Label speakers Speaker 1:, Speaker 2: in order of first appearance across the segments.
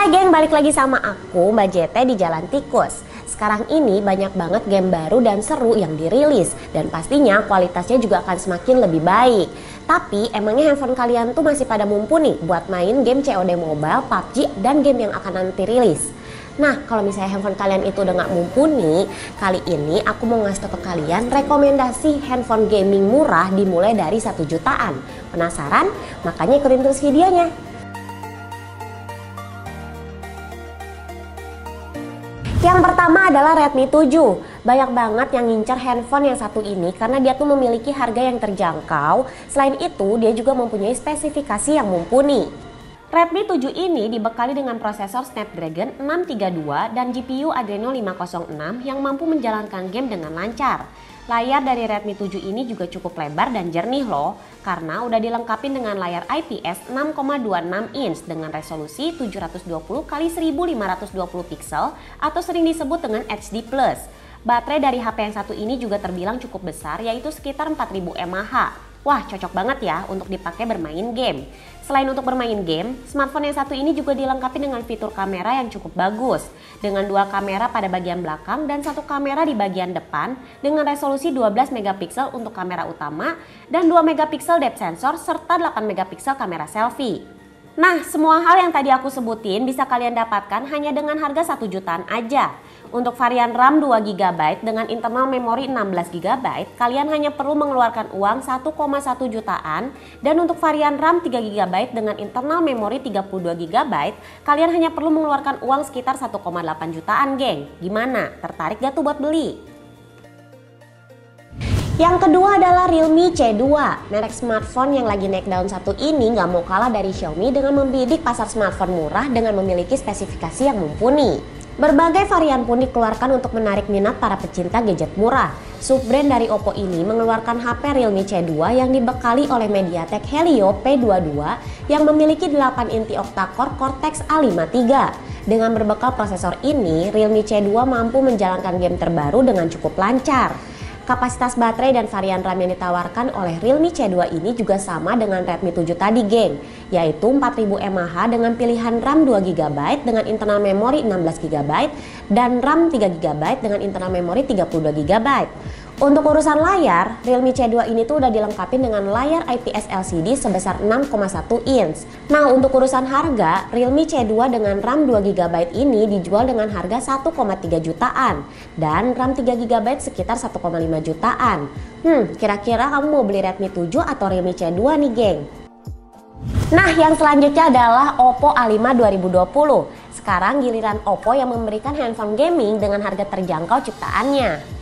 Speaker 1: Hai geng, balik lagi sama aku Mbak JT di Jalan Tikus. Sekarang ini banyak banget game baru dan seru yang dirilis, dan pastinya kualitasnya juga akan semakin lebih baik. Tapi emangnya handphone kalian tuh masih pada mumpuni buat main game COD Mobile, PUBG, dan game yang akan nanti rilis? Nah, kalau misalnya handphone kalian itu udah gak mumpuni, kali ini aku mau ngasih tau ke kalian rekomendasi handphone gaming murah dimulai dari 1 jutaan. Penasaran? Makanya ikutin terus videonya. Yang pertama adalah Redmi 7. Banyak banget yang ngincar handphone yang satu ini karena dia tuh memiliki harga yang terjangkau. Selain itu, dia juga mempunyai spesifikasi yang mumpuni. Redmi 7 ini dibekali dengan prosesor Snapdragon 632 dan GPU Adreno 506 yang mampu menjalankan game dengan lancar. Layar dari Redmi 7 ini juga cukup lebar dan jernih loh, karena udah dilengkapi dengan layar IPS 6,26 inch dengan resolusi 720x1520 pixel atau sering disebut dengan HD+. Baterai dari HP yang satu ini juga terbilang cukup besar, yaitu sekitar 4000 mAh. Wah, cocok banget ya untuk dipakai bermain game. Selain untuk bermain game, smartphone yang satu ini juga dilengkapi dengan fitur kamera yang cukup bagus. Dengan 2 kamera pada bagian belakang dan 1 kamera di bagian depan dengan resolusi 12 megapiksel untuk kamera utama dan 2 megapiksel depth sensor serta 8 megapiksel kamera selfie. Nah, semua hal yang tadi aku sebutin bisa kalian dapatkan hanya dengan harga 1 jutaan aja. Untuk varian RAM 2GB dengan internal memori 16GB, kalian hanya perlu mengeluarkan uang 1,1 jutaan. Dan untuk varian RAM 3GB dengan internal memori 32GB, kalian hanya perlu mengeluarkan uang sekitar 1,8 jutaan, geng. Gimana? Tertarik gak tuh buat beli? Yang kedua adalah Realme C2. Merek smartphone yang lagi naik daun satu ini gak mau kalah dari Xiaomi dengan membidik pasar smartphone murah dengan memiliki spesifikasi yang mumpuni. Berbagai varian pun dikeluarkan untuk menarik minat para pecinta gadget murah. Subbrand dari Oppo ini mengeluarkan HP Realme C2 yang dibekali oleh MediaTek Helio P22 yang memiliki 8 inti octa-core Cortex A53. Dengan berbekal prosesor ini, Realme C2 mampu menjalankan game terbaru dengan cukup lancar. Kapasitas baterai dan varian RAM yang ditawarkan oleh Realme C2 ini juga sama dengan Redmi 7 tadi, geng, yaitu 4000 mAh dengan pilihan RAM 2GB dengan internal memori 16GB dan RAM 3GB dengan internal memori 32GB. Untuk urusan layar, Realme C2 ini tuh udah dilengkapi dengan layar IPS LCD sebesar 6,1 inch. Nah, untuk urusan harga, Realme C2 dengan RAM 2GB ini dijual dengan harga 1,3 jutaan dan RAM 3GB sekitar 1,5 jutaan. Kira-kira kamu mau beli Redmi 7 atau Realme C2 nih, geng? Nah, yang selanjutnya adalah Oppo A5 2020. Sekarang giliran Oppo yang memberikan handphone gaming dengan harga terjangkau ciptaannya.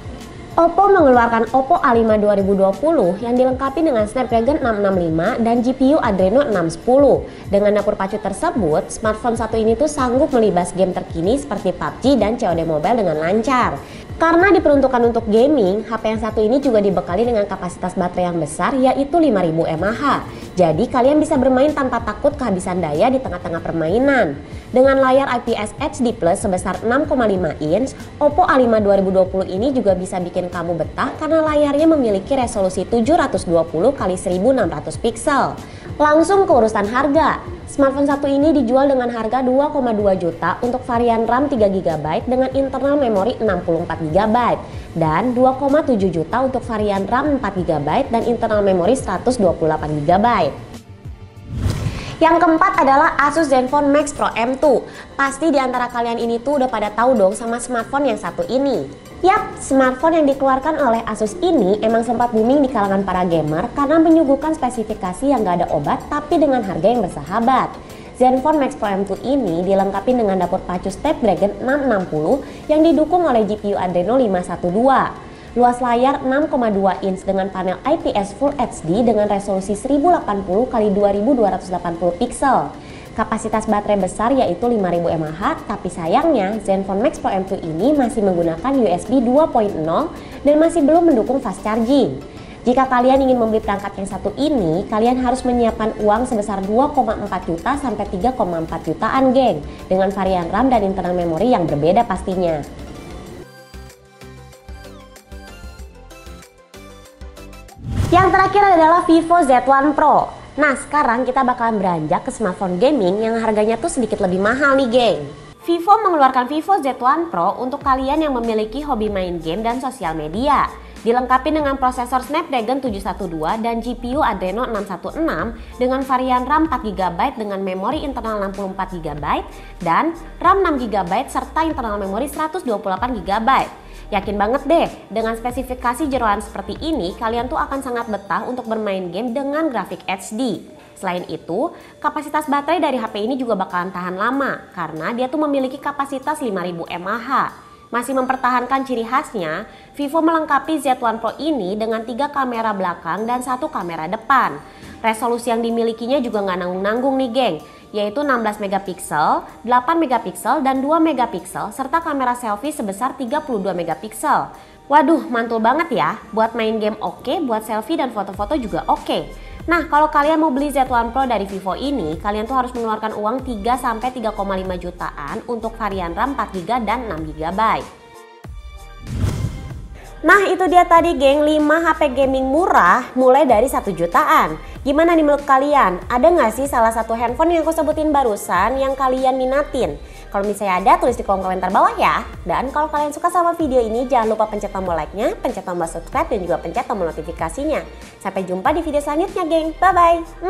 Speaker 1: Oppo mengeluarkan Oppo A5 2020 yang dilengkapi dengan Snapdragon 665 dan GPU Adreno 610. Dengan dapur pacu tersebut, smartphone satu ini tuh sanggup melibas game terkini seperti PUBG dan COD Mobile dengan lancar. Karena diperuntukkan untuk gaming, HP yang satu ini juga dibekali dengan kapasitas baterai yang besar, yaitu 5000 mAh. Jadi kalian bisa bermain tanpa takut kehabisan daya di tengah-tengah permainan. Dengan layar IPS HD+ sebesar 6,5 inch, Oppo A5 2020 ini juga bisa bikin kamu betah karena layarnya memiliki resolusi 720x1600 pixel. Langsung ke urusan harga. Smartphone satu ini dijual dengan harga 2,2 juta untuk varian RAM 3GB dengan internal memori 64GB dan 2,7 juta untuk varian RAM 4GB dan internal memori 128GB. Yang keempat adalah Asus Zenfone Max Pro M2. Pasti di antara kalian ini tuh udah pada tahu dong sama smartphone yang satu ini. Yap, smartphone yang dikeluarkan oleh Asus ini emang sempat booming di kalangan para gamer karena menyuguhkan spesifikasi yang gak ada obat tapi dengan harga yang bersahabat. Zenfone Max Pro M2 ini dilengkapi dengan dapur pacu Snapdragon 660 yang didukung oleh GPU Adreno 512. Luas layar 6,2 inch dengan panel IPS Full HD dengan resolusi 1080x2280 pixel. Kapasitas baterai besar yaitu 5000 mAh, tapi sayangnya Zenfone Max Pro M2 ini masih menggunakan USB 2.0 dan masih belum mendukung fast charging. Jika kalian ingin membeli perangkat yang satu ini, kalian harus menyiapkan uang sebesar 2,4 juta sampai 3,4 jutaan, geng, dengan varian RAM dan internal memori yang berbeda pastinya. Yang terakhir adalah Vivo Z1 Pro. Nah sekarang kita bakalan beranjak ke smartphone gaming yang harganya tuh sedikit lebih mahal nih geng. Vivo mengeluarkan Vivo Z1 Pro untuk kalian yang memiliki hobi main game dan sosial media. Dilengkapi dengan prosesor Snapdragon 712 dan GPU Adreno 616 dengan varian RAM 4GB dengan memori internal 64GB dan RAM 6GB serta internal memori 128GB. Yakin banget deh, dengan spesifikasi jeroan seperti ini, kalian tuh akan sangat betah untuk bermain game dengan grafik HD. Selain itu, kapasitas baterai dari HP ini juga bakalan tahan lama, karena dia tuh memiliki kapasitas 5000 mAh. Masih mempertahankan ciri khasnya, Vivo melengkapi Z1 Pro ini dengan 3 kamera belakang dan 1 kamera depan. Resolusi yang dimilikinya juga nggak nanggung-nanggung nih geng, yaitu 16 megapiksel, 8 megapiksel, dan 2 megapiksel serta kamera selfie sebesar 32 megapiksel. Waduh, mantul banget ya, buat main game oke, buat selfie dan foto-foto juga oke. Nah, kalau kalian mau beli Z1 Pro dari Vivo ini, kalian tuh harus mengeluarkan uang 3-3,5 jutaan untuk varian RAM 4GB dan 6GB. Nah itu dia tadi geng 5 HP gaming murah mulai dari 1 jutaan. Gimana nih menurut kalian? Ada nggak sih salah satu handphone yang aku sebutin barusan yang kalian minatin? Kalau misalnya ada, tulis di kolom komentar bawah ya. Dan kalau kalian suka sama video ini, jangan lupa pencet tombol like-nya, pencet tombol subscribe, dan juga pencet tombol notifikasinya. Sampai jumpa di video selanjutnya geng. Bye-bye.